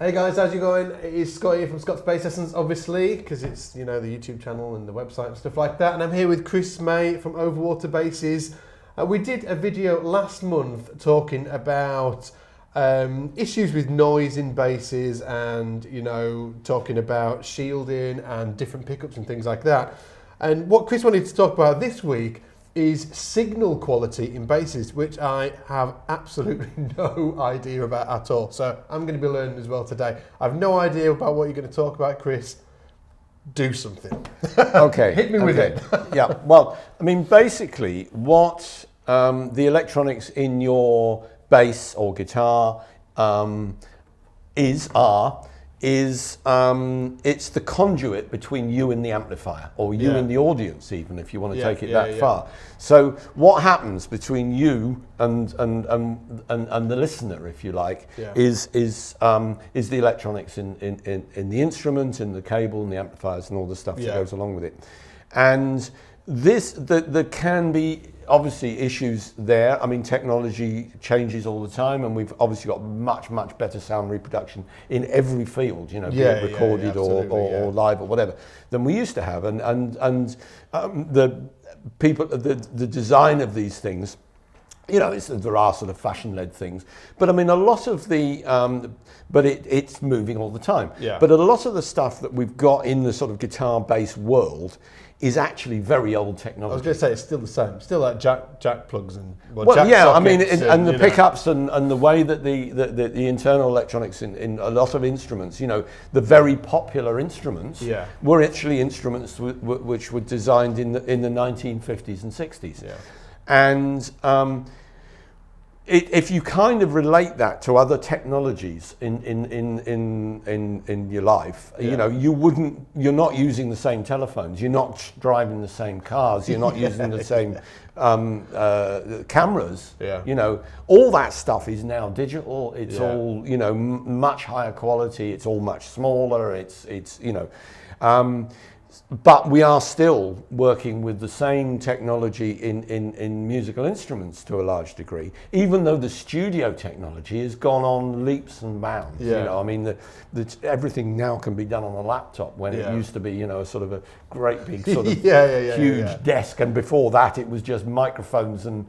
Hey guys, how's you going? It's Scott here from Scott's Bass Lessons, obviously, because it's, the YouTube channel and the website and stuff like that. And I'm here with Chris May from Overwater Basses. We did a video last month talking about issues with noise in basses and, talking about shielding and different pickups and things like that. And what Chris wanted to talk about this week is signal quality in basses, which I have absolutely no idea about at all. So I'm going to be learning as well today. I have no idea about what you're going to talk about, Chris. Do something. Okay. Hit me with it. Yeah. Well, basically, what the electronics in your bass or guitar is it's the conduit between you and the amplifier, or you and the audience, even if you want to take it that far. So what happens between you and the listener, if you like, is the electronics in the instrument, in the cable, and the amplifiers, and all the stuff that goes along with it. And there can be obviously issues there. Technology changes all the time, and we've obviously got much better sound reproduction in every field, be it recorded or live or whatever, than we used to have. And the people, the design of these things, there are sort of fashion-led things, but a lot of the, but it's moving all the time. Yeah. But a lot of the stuff that we've got in the sort of guitar-based world is actually very old technology. I was going to say it's still the same, still like jack plugs and jack sockets and the know. pickups and the way that the internal electronics in a lot of instruments, the very popular instruments, were actually instruments which were designed in the 1950s and 60s, and if you kind of relate that to other technologies in your life, you're not using the same telephones, you're not driving the same cars, you're not using the same cameras. All that stuff is now digital. It's all much higher quality. It's all much smaller. But we are still working with the same technology in musical instruments to a large degree, even though the studio technology has gone on leaps and bounds. Everything now can be done on a laptop when it used to be, a sort of a great big sort of huge desk, and before that it was just microphones and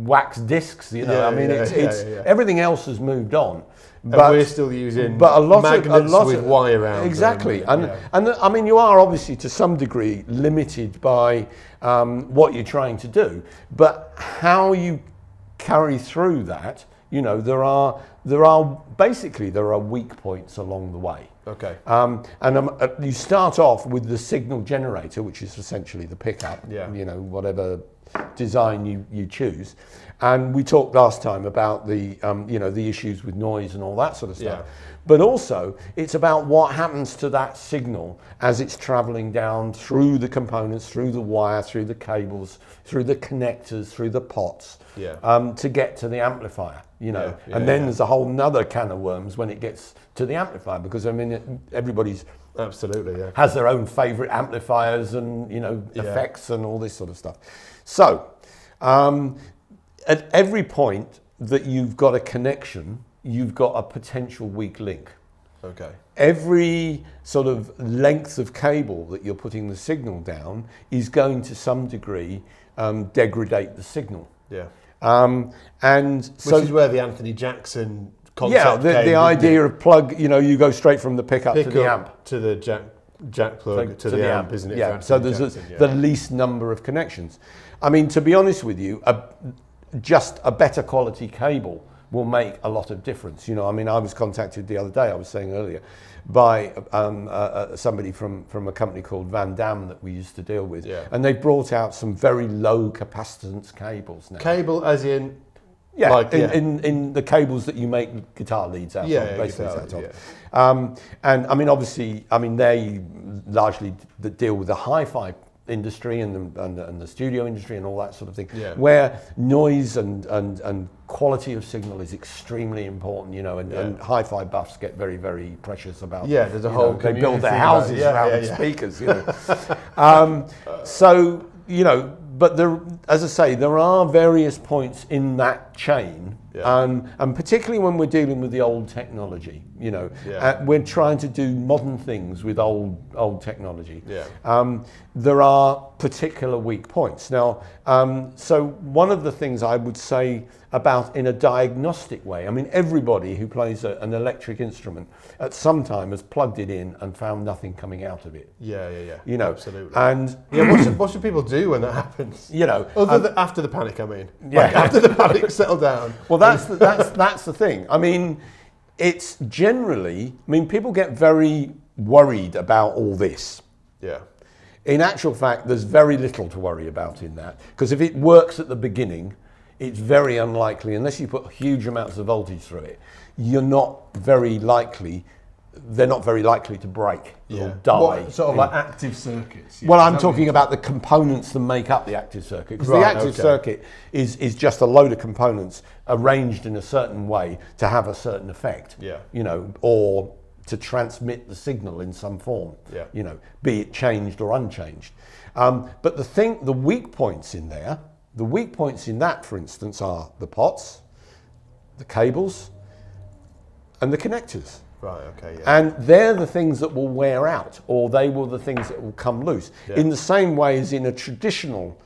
wax discs. Everything else has moved on. But we're still using magnets with wire around. Exactly. And you are obviously to some degree limited by what you're trying to do, but how you carry through that, there are weak points along the way. Okay. You start off with the signal generator, which is essentially the pickup, whatever design you choose. And we talked last time about the issues with noise and all that sort of stuff. But also, it's about what happens to that signal as it's traveling down through the components, through the wire, through the cables, through the connectors, through the pots, to get to the amplifier. And then there's a whole nother can of worms when it gets to the amplifier, because everybody's absolutely has their own favorite amplifiers and effects and all this sort of stuff. So at every point that you've got a connection, you've got a potential weak link. Okay. Every sort of length of cable that you're putting the signal down is going to some degree degrade the signal. Yeah. Which is where the Anthony Jackson concept came, the idea of plug, you go straight from the pickup to the amp. To the jack plug to the amp, isn't it? Yeah, so there's the least number of connections. To be honest with you, just a better quality cable will make a lot of difference. I was contacted the other day, I was saying earlier, by somebody from a company called Van Dam that we used to deal with. And they brought out some very low capacitance cables now. Cable as in? In the cables that you make guitar leads out of, basically. Obviously, they largely deal with the hi-fi industry and the studio industry and all that sort of thing, where noise and quality of signal is extremely important, and hi-fi buffs get very, very precious about. There's a whole they build their houses around speakers, but as I say, there are various points in that chain And particularly when we're dealing with the old technology, you know, we're trying to do modern things with old technology. There are particular weak points. Now, so one of the things I would say about in a diagnostic way, I mean, everybody who plays an electric instrument at some time has plugged it in and found nothing coming out of it. You know, absolutely. And what should people do when that happens? You know, after the panic, I mean, like after the panic settled down. Well, that's the thing. I mean, it's generally, I mean, people get very worried about all this. In actual fact, there's very little to worry about in that, because if it works at the beginning, it's very unlikely, unless you put huge amounts of voltage through it, they're not very likely to break or die. What, sort of like active circuits? Well, I'm talking about the components that make up the active circuit. Because the active circuit is just a load of components arranged in a certain way to have a certain effect. You know, or to transmit the signal in some form. You know, be it changed or unchanged. But the weak points in there, for instance, are the pots, the cables, and the connectors. And they're the things that will wear out, or they will the things that will come loose. In the same way as in a traditional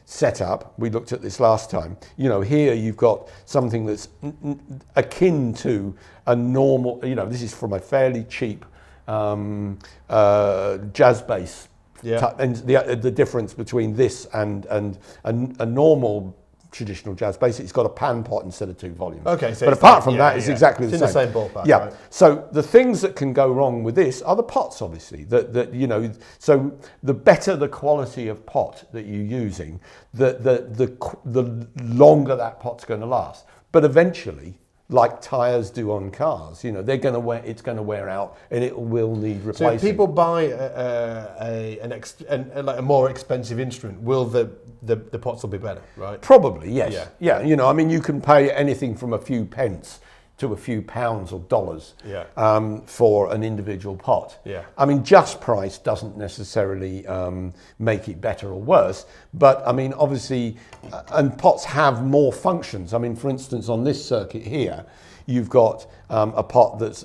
setup, we looked at this last time, you know, here you've got something that's akin to a normal, you know, this is from a fairly cheap jazz bass. And the difference between this and a normal traditional jazz bass, it's got a pan pot instead of 2 volumes. So but apart from that, it's exactly the same. It's in the same ballpark. Right? So the things that can go wrong with this are the pots, obviously. That you know, so the better the quality of pot that you're using, the longer that pot's going to last. But eventually, like tyres do on cars, you know, it's going to wear out, and it will need replacing. So if people buy a more expensive instrument, will the pots will be better, right? Probably, yes. You know, I mean, you can pay anything from a few pence to a few pounds or dollars for an individual pot. I mean, just price doesn't necessarily make it better or worse, but I mean, obviously, and pots have more functions. I mean, for instance, on this circuit here, you've got a pot that's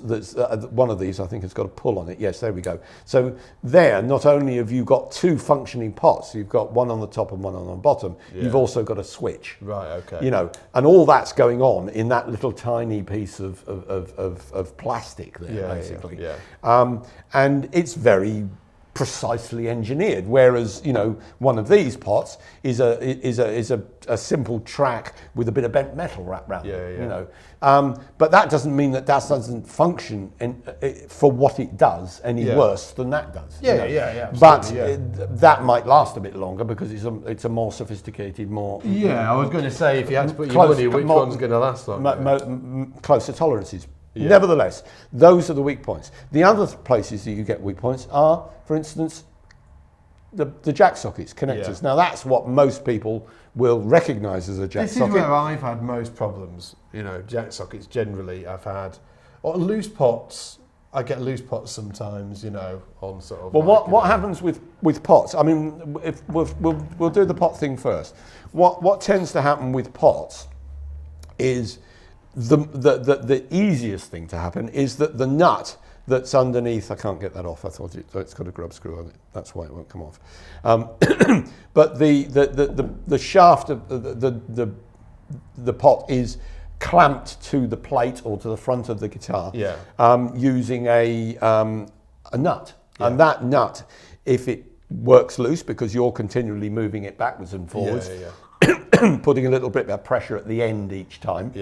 one of these, I think, has got a pull on it. Yes, there we go. So there, not only have you got 2 functioning pots, you've got one on the top and one on the bottom, you've also got a switch. You know, and all that's going on in that little tiny piece of plastic there, basically. And it's very precisely engineered, whereas, you know, one of these pots is a simple track with a bit of bent metal wrapped around it, you know. But that doesn't mean that doesn't function for what it does any worse than that does. But that might last a bit longer because it's a more sophisticated, more... I was going to say, if you had to put your money, which one's going to last longer? Closer tolerances. Nevertheless, those are the weak points. The other places that you get weak points are, for instance, the jack sockets, connectors. Now that's what most people will recognise as a jack socket. This is where I've had most problems. You know, jack sockets generally I've had, or loose pots. I get loose pots sometimes, you know, on sort of... Well, what happens with pots? I mean, if we'll do the pot thing first. What tends to happen with pots is the easiest thing to happen is that the nut that's underneath, I can't get that off. I thought it's got a grub screw on it. That's why it won't come off. But the shaft of the pot is clamped to the plate or to the front of the guitar using a nut. And that nut, if it works loose because you're continually moving it backwards and forwards, putting a little bit of pressure at the end each time,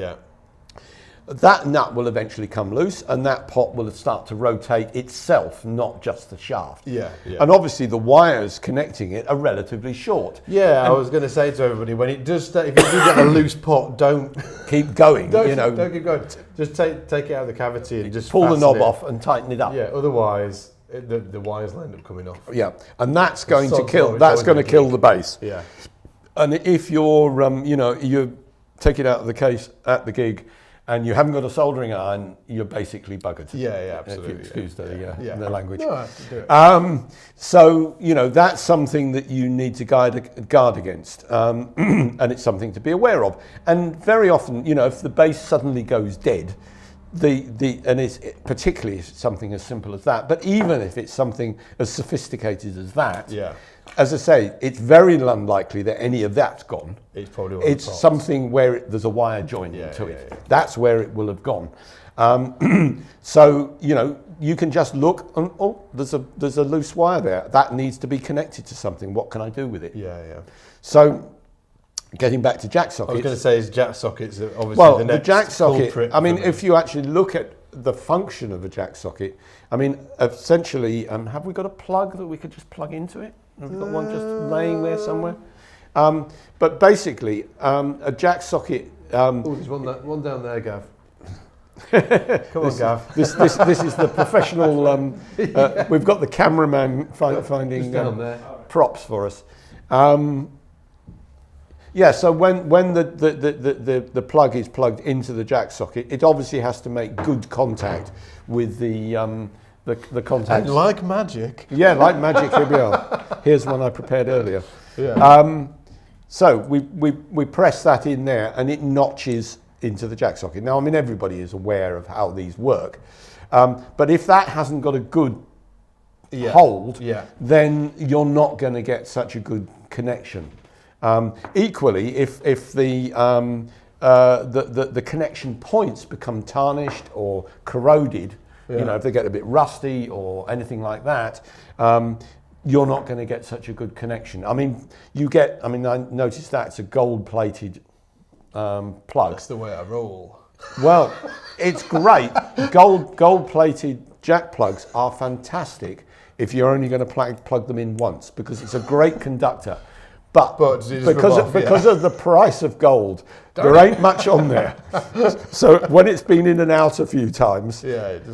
that nut will eventually come loose and that pot will start to rotate itself, not just the shaft. And obviously the wires connecting it are relatively short. I was going to say to everybody, when it does, if you do get a loose pot, don't keep going. Don't keep going. Just take it out of the cavity and just pull the knob off and tighten it up. Otherwise the wires will end up coming off. And that's going to kill. That's going to kill the bass. And if you're, you take it out of the case at the gig, and you haven't got a soldering iron, you're basically buggered. Yeah, absolutely. If you excuse the language. No, I have to do it. So, that's something that you need to guard against, and it's something to be aware of. And very often, if the bass suddenly goes dead, and it's particularly if it's something as simple as that, but even if it's something as sophisticated as that, as I say, it's very unlikely that any of that's gone. It's probably something where there's a wire joining to it. Yeah. That's where it will have gone. So you can just look and there's a loose wire there that needs to be connected to something. What can I do with it? Yeah. So getting back to jack sockets. I was going to say is jack sockets obviously the jack socket. culprit. I mean, if you actually look at the function of a jack socket, I mean, essentially, have we got a plug that we could just plug into it? Have we got one just laying there somewhere? But basically, a jack socket. There's one down there, Gav. Come on, Gav. This is the professional. We've got the cameraman finding props for us. So when the plug is plugged into the jack socket, it obviously has to make good contact with the contacts. And like magic. Yeah, like magic. Here we are. Here's one I prepared earlier. Yeah. So we press that in there, and it notches into the jack socket. Now, I mean, everybody is aware of how these work, but if that hasn't got a good hold, then you're not going to get such a good connection. Equally, if the connection points become tarnished or corroded, if they get a bit rusty or anything like that, you're not going to get such a good connection. I mean, I noticed that it's a gold-plated plug. That's the way I roll. Well, it's great. Gold-plated jack plugs are fantastic if you're only going to plug them in once, because it's a great conductor. But because of the price of gold, there ain't much on there. So when it's been in and out a few times,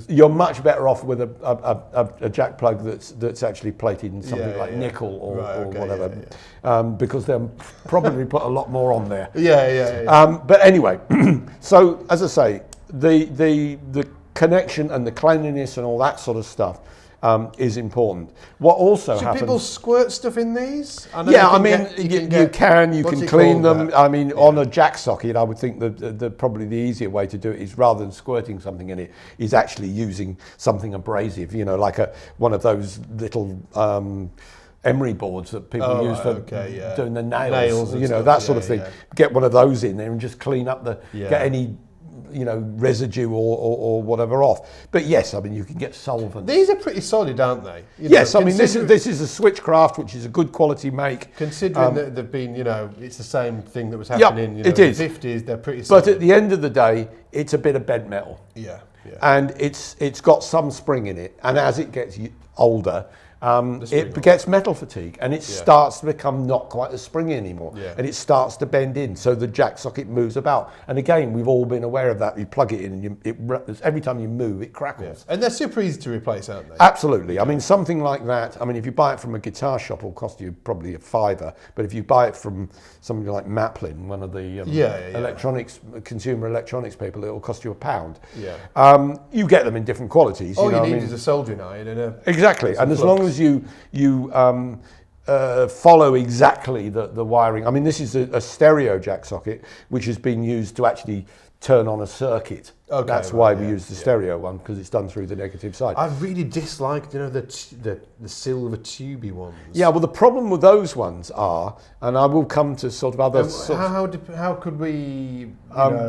you're much better off with a jack plug that's actually plated in something like nickel or whatever, because they'll probably put a lot more on there. But anyway, so as I say, the connection and the cleanliness and all that sort of stuff is important. What also happens... Should people squirt stuff in these? You can clean them. I mean, on a jack socket, I would think that probably the easier way to do it is, rather than squirting something in it, is actually using something abrasive, like one of those little emery boards that people use for doing the nails that sort of thing. Get one of those in there and just clean up get any residue or whatever off. But yes, I mean, you can get solvent. These are pretty solid, aren't they? Yes, I mean, this is a Switchcraft, which is a good quality make. Considering that they've been, it's the same thing that was happening in the 50s, they're pretty solid. But at the end of the day, it's a bit of bent metal. Yeah. And it's got some spring in it, and as it gets older, it gets metal fatigue, and it starts to become not quite as springy anymore, and it starts to bend in, so the jack socket moves about. And again, we've all been aware of that. You plug it in, and every time you move, it crackles. And they're super easy to replace, aren't they? Absolutely. I mean, something like that, I mean, if you buy it from a guitar shop, it'll cost you probably $5, but if you buy it from somebody like Maplin, one of the consumer electronics people, it'll cost you £1. You get them in different qualities. All you need is a soldering iron and exactly, and as long as you follow exactly the wiring. I mean, this is a stereo jack socket, which has been used to actually turn on a circuit. That's why we use the stereo one, because it's done through the negative side. I really disliked, the silver tubey ones. Yeah, well, the problem with those ones are, and I will come to sort of other. How could we?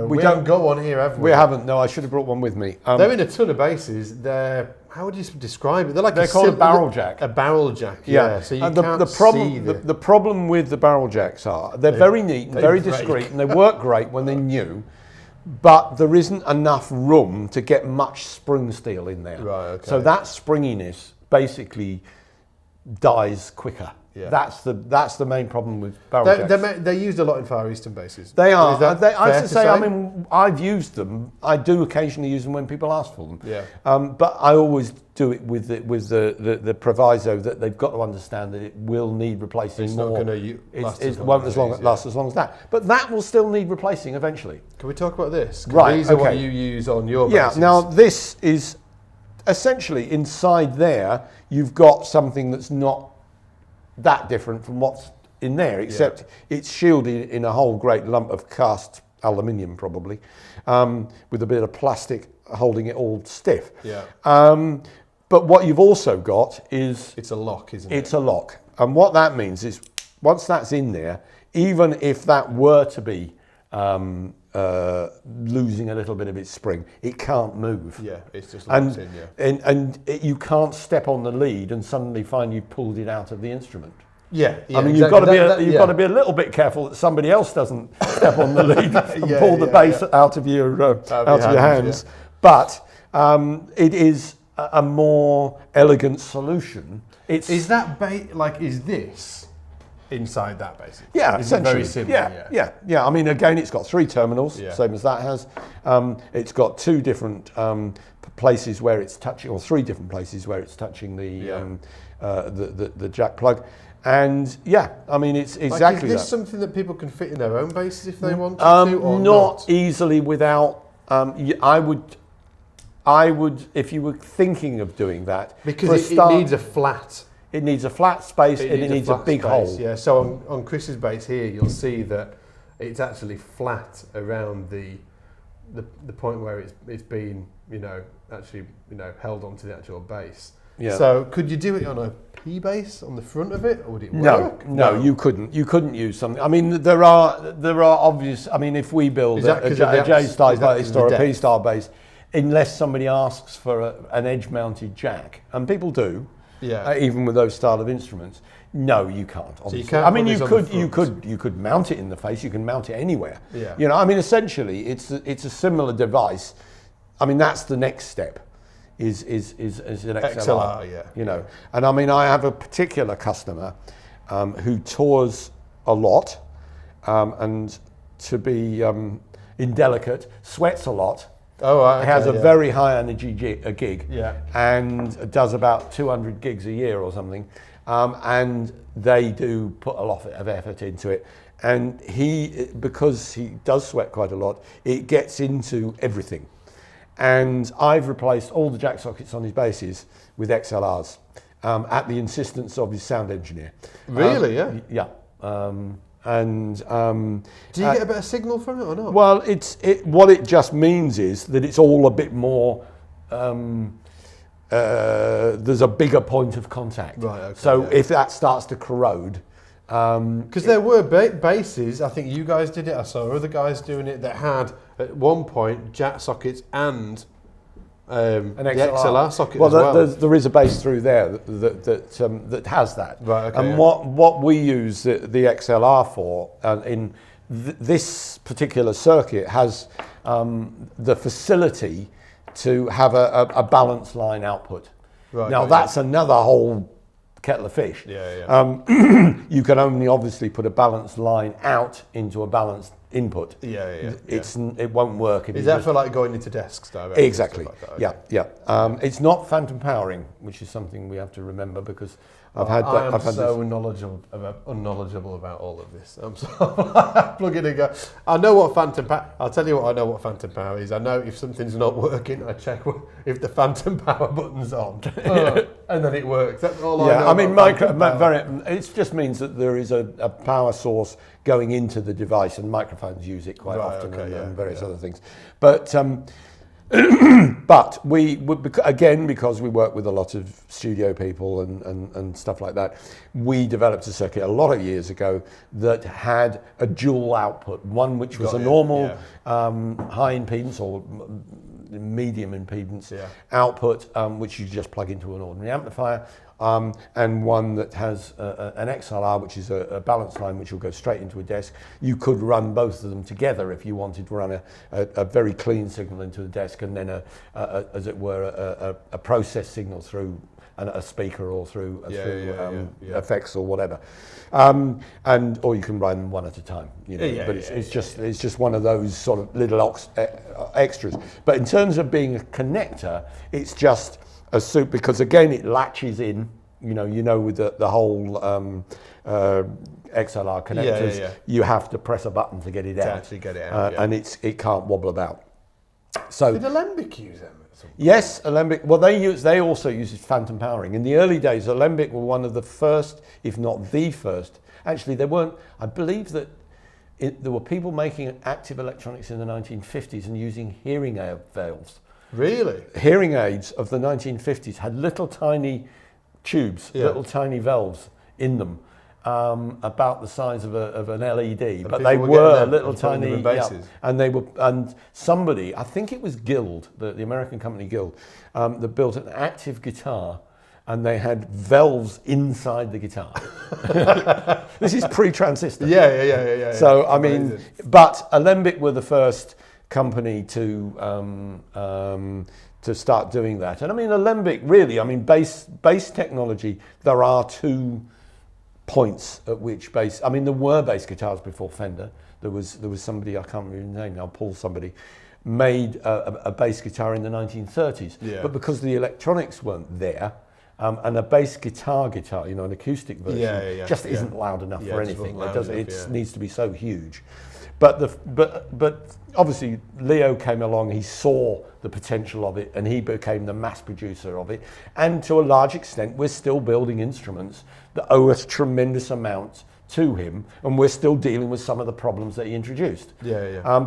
We haven't got one here, have we? We haven't. No, I should have brought one with me. They're in a ton of basses. How would you describe it? They're called a barrel jack. A barrel jack. Yeah. So you can't see the problem with the barrel jacks are they're very neat and very discreet, and they work great when they're new. But there isn't enough room to get much spring steel in there. Right, okay. So that springiness basically dies quicker. Yeah. That's the main problem with barrel jacks. They're used a lot in Far Eastern basses. They are. Is that I have fair to to say, say? I mean, I've used them. I do occasionally use them when people ask for them. Yeah. But I always do it with the proviso that they've got to understand that it will need replacing It's more. not going to last It won't last as long as that. But that will still need replacing eventually. Can we talk about this? 'Cause Right, these are what okay. you use on your Yeah, basses. now this is essentially inside there, you've got something that's not that different from what's in there, except it's shielded in a whole great lump of cast aluminium, probably, with a bit of plastic holding it all stiff. Yeah. But what you've also got is... It's a lock, isn't it? It's a lock. And what that means is, once that's in there, even if that were to be losing a little bit of its spring, it can't move. Yeah, it's just locked in, yeah. And you can't step on the lead and suddenly find you've pulled it out of the instrument. Yeah, I mean, you've got to be a little bit careful that somebody else doesn't step on the lead and pull the bass out of your hands. Yeah. But it is a more elegant solution. Is this inside that basically? Yeah, Is essentially. it very similar? Yeah. I mean, again, it's got 3 terminals, Yeah. same as that has. It's got 2 different places where it's touching, or 3 different places where it's touching the jack plug. And yeah, I mean, it's exactly is this that. something that people can fit in their own basses if they want to, or not easily without. I would, if you were thinking of doing that, because it needs a flat. It needs a flat space and it needs a big hole. Yeah. So on Chris's bass here, you'll see that it's actually flat around the point where it's been actually held onto the actual bass. Yeah. So could you do it on a P bass on the front of it, or would it work? No, you couldn't. You couldn't use something. I mean, there are obvious. I mean, if we build a J-style bass or a P-style bass, unless somebody asks for an edge-mounted jack, and people do, even with those style of instruments, no, you can't. Obviously. So you can't. I mean, you could mount it in the face. You can mount it anywhere. Yeah. I mean, essentially, it's a similar device. I mean, that's the next step. Is an XLR, And I mean, I have a particular customer who tours a lot, and to be indelicate, sweats a lot. Oh, okay, has a very high energy gig, and does about 200 gigs a year or something, and they do put a lot of effort into it. And because he does sweat quite a lot, it gets into everything. And I've replaced all the jack sockets on his basses with XLRs at the insistence of his sound engineer. Really? Yeah. Do you get a better signal from it or not? Well, what it just means is that it's all a bit more. There's a bigger point of contact. Right. Okay, so if that starts to corrode. Because there were basses, I think you guys did it, I saw other guys doing it, that had at one point jack sockets and an XLR socket as well. There is a bass through there that has that. Right, okay, and what we use the XLR for in this particular circuit has the facility to have a balance line output. Right, now that's another whole kettle of fish. You can only obviously put a balanced line out into a balanced input. It won't work. Is that for like going into desks directly? Exactly. Like that? Okay. Yeah. It's not phantom powering, which is something we have to remember because I'm so unknowledgeable about all of this. I'm so plug in and go. I know what phantom power. I'll tell you what I know what phantom power is. I know if something's not working, I check if the phantom power button's on, and then it works. That's all I know. I mean, it just means that there is a power source going into the device, and microphones use it quite often, and various other things. But but we again, because we work with a lot of studio people and stuff like that, we developed a circuit a lot of years ago that had a dual output, one which was a normal high impedance or medium impedance output, which you just plug into an ordinary amplifier, and one that has an XLR, which is a balance line which will go straight into a desk. You could run both of them together if you wanted to run a very clean signal into the desk, and then as it were a process signal through a speaker or through effects or whatever, or you can run one at a time. But it's just one of those sort of little extras. But in terms of being a connector, it's just a soup because again it latches in. With the whole XLR connectors, you have to press a button to get it out. To actually get it out, and it can't wobble about. So did Alembic use them? Yes, Alembic. Well, they also use phantom powering. In the early days, Alembic were one of the first, if not the first. Actually, they weren't. I believe that there were people making active electronics in the 1950s and using hearing aid valves. Really? Hearing aids of the 1950s had little tiny tubes, little tiny valves in them, about the size of an LED, but they were little tiny. And somebody, I think it was Guild, the American company Guild, that built an active guitar, and they had valves inside the guitar. This is pre-transistor. Yeah. So I mean, but Alembic were the first company to start doing that. And I mean, Alembic really, I mean, bass technology, there are 2 points at which bass, I mean, there were bass guitars before Fender. There was somebody, I can't remember his name now, Paul somebody, made a bass guitar in the 1930s. Yeah. But because the electronics weren't there, and a bass guitar, an acoustic version, just isn't loud enough for anything. It needs to be so huge. But obviously Leo came along, he saw the potential of it, and he became the mass producer of it. And to a large extent, we're still building instruments that owe us tremendous amounts to him, and we're still dealing with some of the problems that he introduced.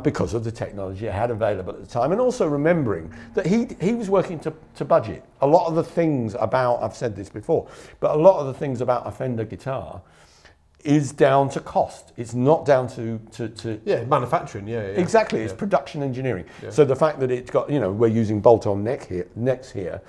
Because of the technology he had available at the time, and also remembering that he was working to budget. A lot of the things about, I've said this before, but a lot of the things about a Fender guitar is down to cost. It's not down to manufacturing. Exactly. It's production engineering. So the fact that it's got, we're using bolt-on necks here.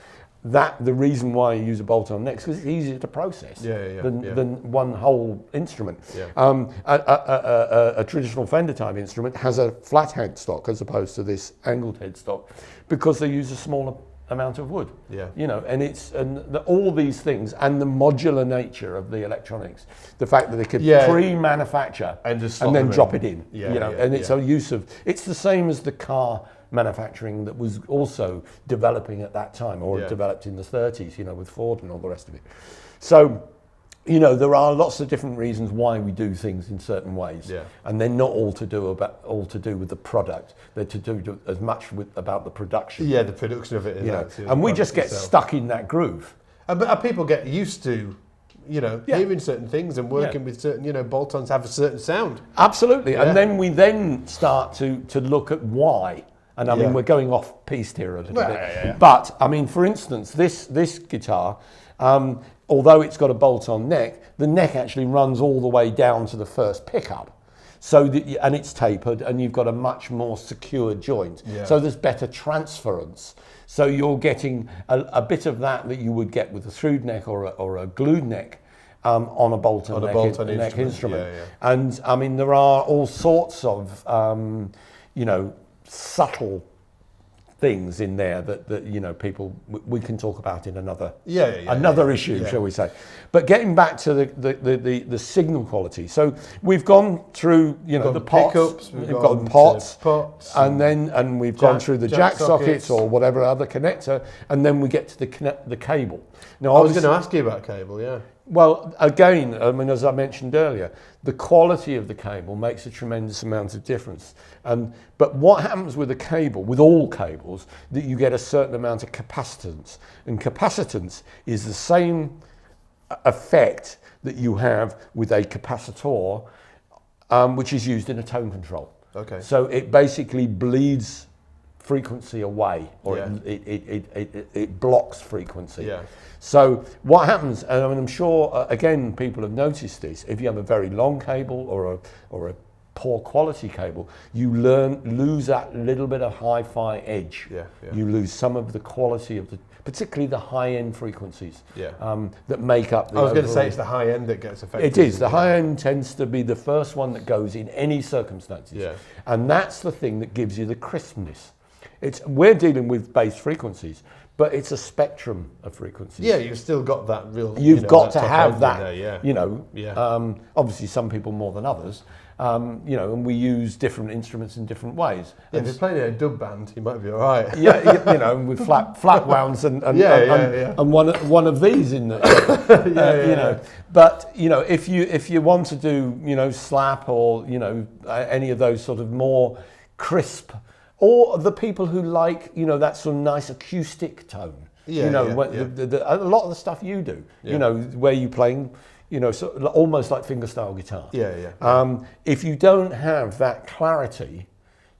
That the reason why you use a bolt-on neck is because it's easier to process than one whole instrument. A traditional Fender type instrument has a flat headstock as opposed to this angled headstock because they use a smaller amount of wood. And all these things and the modular nature of the electronics, the fact that they could pre-manufacture and then drop it in. It's a use of. It's the same as the car manufacturing that was also developing at that time, or developed in the 30s, with Ford and all the rest of it. So, there are lots of different reasons why we do things in certain ways, and they're not all to do with the product. They're to do as much about the production. The production of it. And we just get stuck in that groove. But people get used to. Hearing certain things and working with certain, bolt-ons have a certain sound. Absolutely, and then we start to look at why. And I mean, we're going off piste here a little bit. But I mean, for instance, this guitar, although it's got a bolt-on neck, the neck actually runs all the way down to the first pickup. And it's tapered, and you've got a much more secure joint. So there's better transference. So you're getting a bit of that you would get with a through neck or a glued neck on a bolt-on neck instrument. And I mean, there are all sorts of, subtle things in there that people we can talk about in another issue, shall we say. But getting back to the signal quality, so we've gone through the pots, we've got pots, and we've gone through the jack sockets or whatever other connector, and then we get to the cable. Now I was going to ask you about cable. Well, again, I mean, as I mentioned earlier, the quality of the cable makes a tremendous amount of difference. But what happens with a cable, with all cables, that you get a certain amount of capacitance. And capacitance is the same effect that you have with a capacitor, which is used in a tone control. Okay. So it basically bleeds frequency away, or it blocks frequency. So what happens, and I mean, I'm sure again people have noticed this, if you have a very long cable or a poor quality cable, you lose that little bit of hi-fi edge. You lose some of the quality of particularly the high-end frequencies that make up the I was going to say it's the high end that gets affected. It is. The high end tends to be the first one that goes in any circumstances. And that's the thing that gives you the crispness. We're dealing with bass frequencies, but it's a spectrum of frequencies. Yeah, you've still got that real. You've got to top have end that. in there, yeah. You know, Yeah. obviously some people more than others. You know, and we use different instruments in different ways. Yeah, if you're playing in a dub band, you might be all right. Yeah, you know, with flat wounds and one of these in the, you know. But you know, if you want to do, you know, slap or, you know, any of those sort of more crisp, or the people who like, you know, that sort of nice acoustic tone. Yeah, you know, a lot of the stuff you do, you know, where you're playing, you know, so almost like fingerstyle guitar. Yeah. If you don't have that clarity,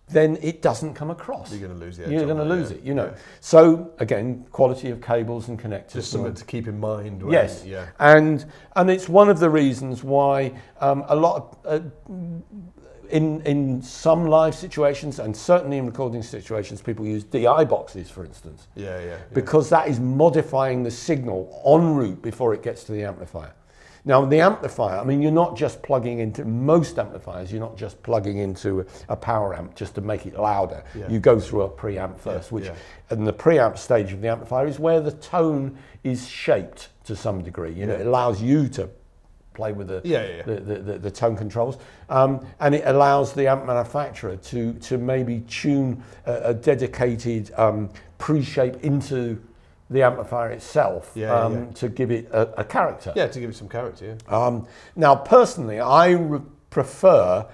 then it doesn't come across. You're going to lose it. You're going to lose it, you know. Yeah. So again, quality of cables and connectors. Just something to keep in mind. Yes. Yeah. And it's one of the reasons why a lot of in some live situations, and certainly in recording situations, people use DI boxes, for instance. Yeah. Because that is modifying the signal en route before it gets to the amplifier. Now, the amplifier, I mean, you're not just plugging into, most amplifiers, you're not just plugging into a power amp just to make it louder. Yeah. You go through a preamp first, and the preamp stage of the amplifier is where the tone is shaped to some degree. You know, it allows you to play with the tone controls, and it allows the amp manufacturer to maybe tune a dedicated pre-shape into the amplifier itself to give it a character. Yeah, to give it some character. Yeah. Now, personally, I prefer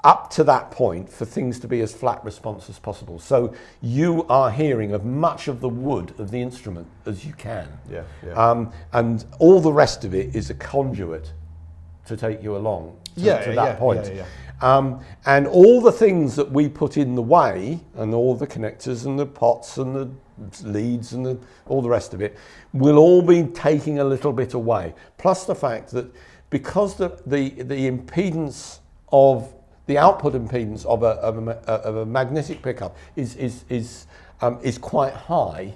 up to that point for things to be as flat response as possible. So you are hearing of much of the wood of the instrument as you can. Yeah. And all the rest of it is a conduit to take you along to that point. And all the things that we put in the way, and all the connectors and the pots and the leads and all the rest of it, will all be taking a little bit away. Plus the fact that because the impedance of the output impedance of a magnetic pickup is quite high,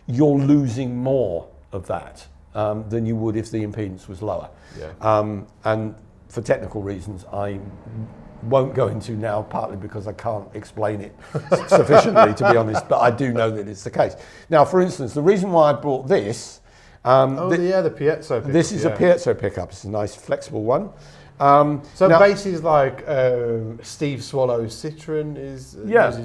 you're losing more of that than you would if the impedance was lower. Yeah. And for technical reasons, I won't go into now, partly because I can't explain it sufficiently, to be honest, but I do know that it's the case. Now, for instance, the reason why I brought this... the piezo pickup. This is a piezo pickup. It's a nice flexible one. So basses like Steve Swallow's Citroen uses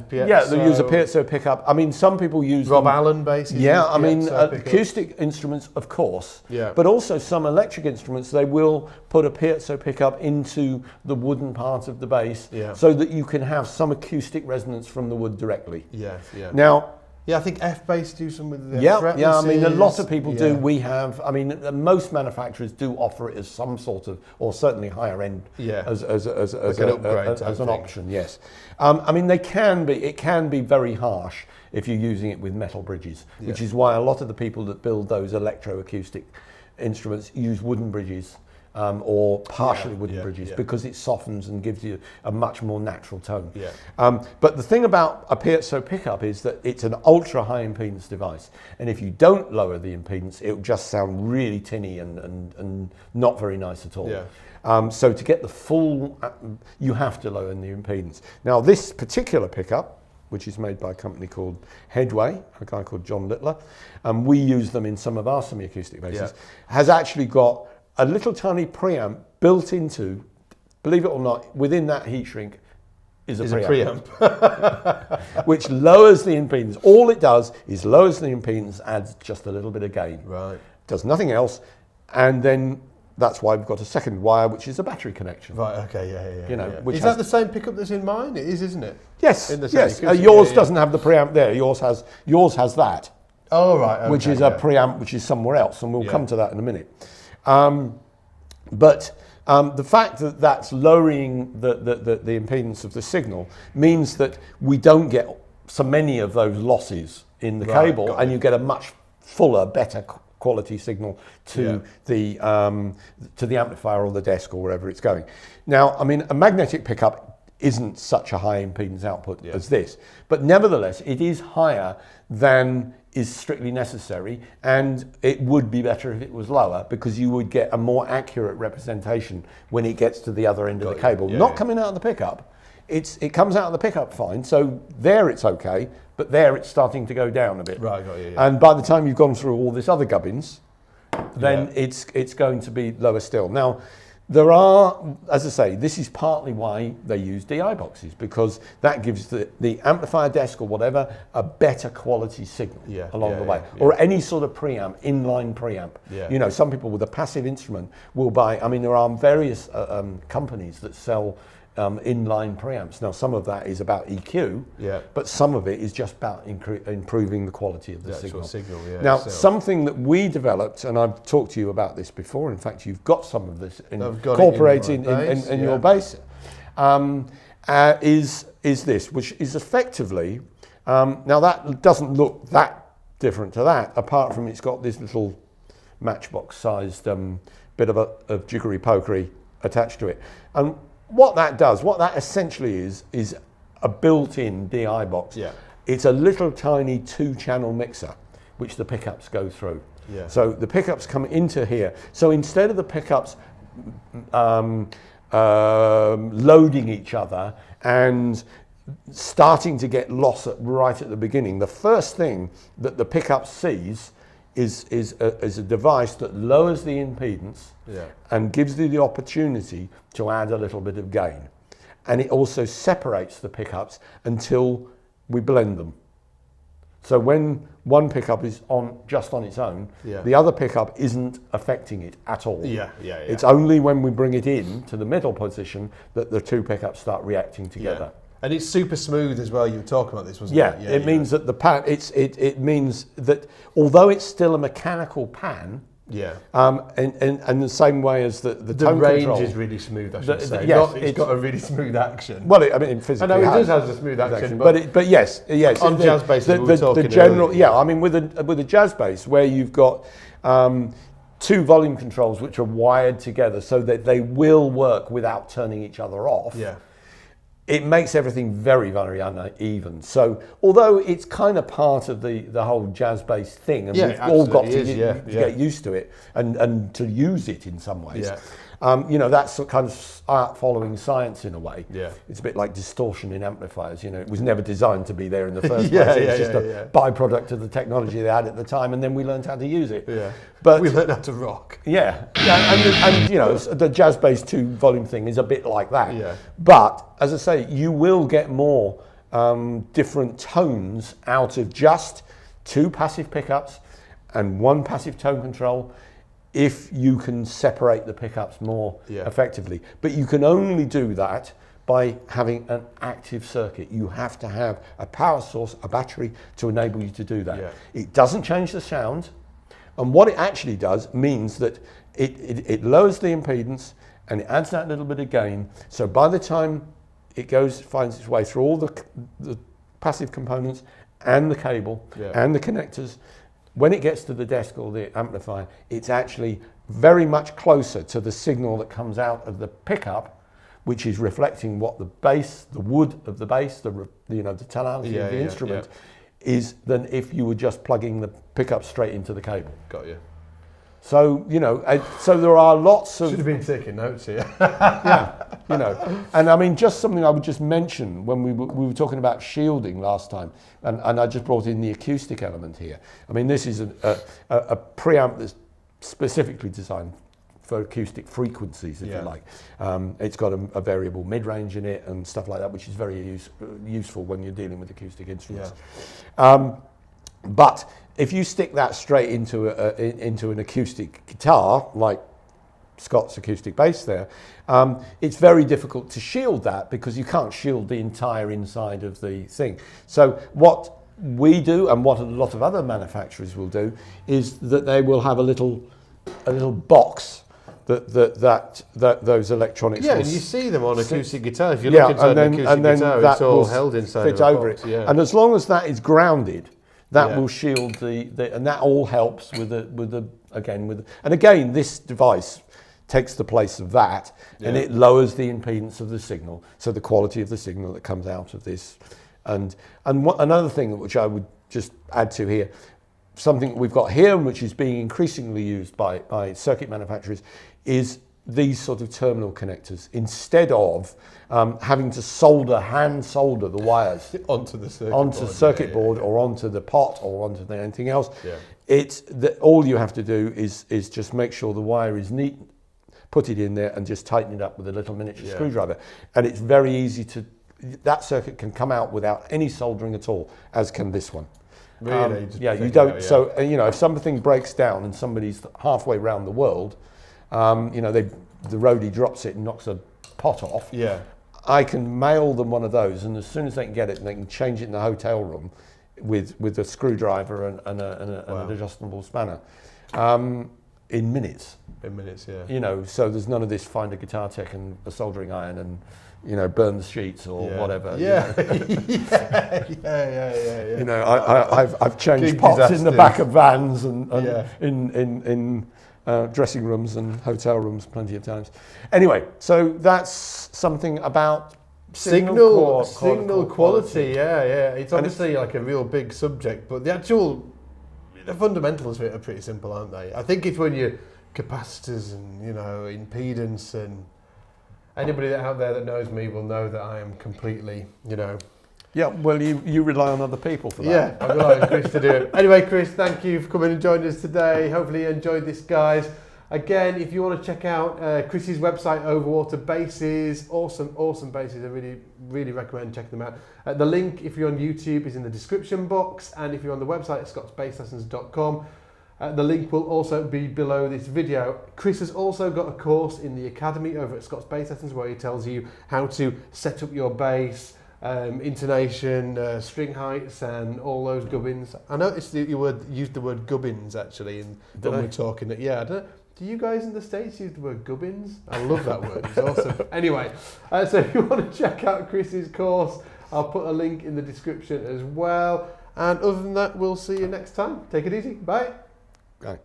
piezo. Yeah, they use a piezo pickup. I mean, some people use Rob Allen basses. Yeah, I mean, acoustic instruments, of course. Yeah. But also some electric instruments, they will put a piezo pickup into the wooden part of the bass, so that you can have some acoustic resonance from the wood directly. Yeah. Now. Yeah, I think F-Bass do some with the frequencies. Yeah, I mean, a lot of people do. We have, I mean, most manufacturers do offer it as some sort of, or certainly higher end, as an option, yes. I mean, it can be very harsh if you're using it with metal bridges, which is why a lot of the people that build those electroacoustic instruments use wooden bridges. Or partially wooden bridges, because it softens and gives you a much more natural tone. But the thing about a piezo pickup is that it's an ultra high impedance device, and if you don't lower the impedance, it will just sound really tinny and not very nice at all. So to get the full, you have to lower the impedance. Now this particular pickup, which is made by a company called Headway, a guy called John Littler, and we use them in some of our semi-acoustic basses, has actually got a little tiny preamp built into, believe it or not, within that heat shrink is a preamp. Which lowers the impedance. All it does is lowers the impedance, adds just a little bit of gain. Right. Does nothing else. And then that's why we've got a second wire, which is a battery connection. Right, okay, yeah. You know, which is that the same pickup that's in mine? It is, isn't it? Yes, yours doesn't have the preamp there. Yours has that. Oh, right. Okay, which is a preamp, which is somewhere else, and we'll come to that in a minute. But the fact that that's lowering the impedance of the signal means that we don't get so many of those losses in the cable, and you get a much fuller, better quality signal to the amplifier or the desk or wherever it's going. Now, I mean, a magnetic pickup isn't such a high impedance output as this, but nevertheless, it is higher than is strictly necessary, and it would be better if it was lower, because you would get a more accurate representation when it gets to the other end of the cable. Not coming out of the pickup, it comes out of the pickup fine. So there it's okay, but there it's starting to go down a bit. Right, got you. Yeah. And by the time you've gone through all this other gubbins, then it's going to be lower still. Now, there are, as I say, this is partly why they use DI boxes, because that gives the amplifier desk or whatever a better quality signal along the way. Or any sort of preamp, inline preamp. Yeah. You know, some people with a passive instrument will buy, I mean, there are various companies that sell inline preamps. Now, some of that is about EQ, but some of it is just about improving the quality of the signal. Now, something that we developed, and I've talked to you about this before, in fact, you've got some of this incorporated in your bass, is this, which is effectively, now that doesn't look that different to that, apart from it's got this little matchbox-sized bit of jiggery-pokery attached to it. And what that essentially is a built-in DI box. Yeah. It's a little tiny 2-channel mixer, which the pickups go through. Yeah. So the pickups come into here. So instead of the pickups loading each other and starting to get loss right at the beginning, the first thing that the pickup sees is a device that lowers the impedance and gives you the opportunity to add a little bit of gain. And it also separates the pickups until we blend them. So when one pickup is just on its own, the other pickup isn't affecting it at all. It's only when we bring it in to the middle position that the two pickups start reacting together. And it's super smooth as well. You were talking about this, wasn't it? It means that the pan. It means that although it's still a mechanical pan, and the same way as the tone range control is really smooth. I should say. It's got a really smooth action. Well, I mean, physically, I know it does have a smooth action, but yes. On jazz bass, the general, I mean, with a jazz bass where you've got 2 volume controls which are wired together so that they will work without turning each other off. Yeah. It makes everything very, very uneven. So, although it's kind of part of the whole jazz bass thing, and we've all got to get used to it and to use it in some ways. You know, that's kind of art following science in a way. It's a bit like distortion in amplifiers. You know, it was never designed to be there in the first place. It's just a byproduct of the technology they had at the time, and then we learned how to use it. But we learned how to rock. And you know, the jazz bass 2 volume thing is a bit like that. But as I say, you will get more different tones out of just 2 passive pickups and 1 passive tone control, if you can separate the pickups more effectively. But you can only do that by having an active circuit. You have to have a power source, a battery, to enable you to do that. It doesn't change the sound, and what it actually does means that it lowers the impedance and it adds that little bit of gain. So by the time it finds its way through all the passive components and the cable and the connectors, when it gets to the desk or the amplifier, it's actually very much closer to the signal that comes out of the pickup, which is reflecting what the bass, the wood of the bass, the tonality of the instrument is, than if you were just plugging the pickup straight into the cable. Got you. So, you know, so there are lots of... Should have been taking notes here. You know, and I mean, just something I would just mention when we were talking about shielding last time, and I just brought in the acoustic element here. I mean, this is a preamp that's specifically designed for acoustic frequencies, if you like. It's got a variable mid-range in it and stuff like that, which is very useful when you're dealing with acoustic instruments. But if you stick that straight into an acoustic guitar, like Scott's acoustic bass there, it's very difficult to shield that because you can't shield the entire inside of the thing. So what we do, and what a lot of other manufacturers will do, is that they will have a little box that those electronics. And you see them on acoustic guitars. If you look inside an acoustic guitar, it's all held inside fit of a over box. it. And as long as that is grounded, that will shield the and that all helps with the and again this device takes the place of that, and it lowers the impedance of the signal, so the quality of the signal that comes out of this. And another thing which I would just add to here, something we've got here which is being increasingly used by circuit manufacturers, is these sort of terminal connectors instead of having to hand solder the wires onto the circuit board, or onto the pot or onto anything else. Yeah. All you have to do is just make sure the wire is neat, put it in there and just tighten it up with a little miniature screwdriver. And it's very easy that circuit can come out without any soldering at all, as can this one. Really? You don't. So, if something breaks down and somebody's halfway around the world, the roadie drops it and knocks a pot off. Yeah. I can mail them one of those, and as soon as they can get it, they can change it in the hotel room with a screwdriver and an adjustable spanner in minutes. In minutes, yeah. So there's none of this find a guitar tech and a soldering iron and burn the sheets or whatever. Yeah. Yeah. I've changed pots in the back of vans and in dressing rooms and hotel rooms plenty of times. Anyway, so that's something about signal quality. Yeah. It's obviously like a real big subject, but the fundamentals of it are pretty simple, aren't they? I think it's when you capacitors and impedance, and anybody out there that knows me will know that I am completely Yeah, well, you rely on other people for that. Yeah, I rely on Chris to do it. Anyway, Chris, thank you for coming and joining us today. Hopefully you enjoyed this, guys. Again, if you want to check out Chris's website, Overwater Basses, awesome basses. I really recommend checking them out. The link, if you're on YouTube, is in the description box, and if you're on the website, scottsbasslessons.com. The link will also be below this video. Chris has also got a course in the academy over at Scott's Bass Lessons where he tells you how to set up your bass, intonation, string heights, and all those gubbins. I noticed that you used the word gubbins actually when we're talking. Yeah, I don't know. Do you guys in the States use the word gubbins? I love that word. It's awesome. Anyway, so if you want to check out Chris's course, I'll put a link in the description as well. And other than that, we'll see you next time. Take it easy. Bye. Bye.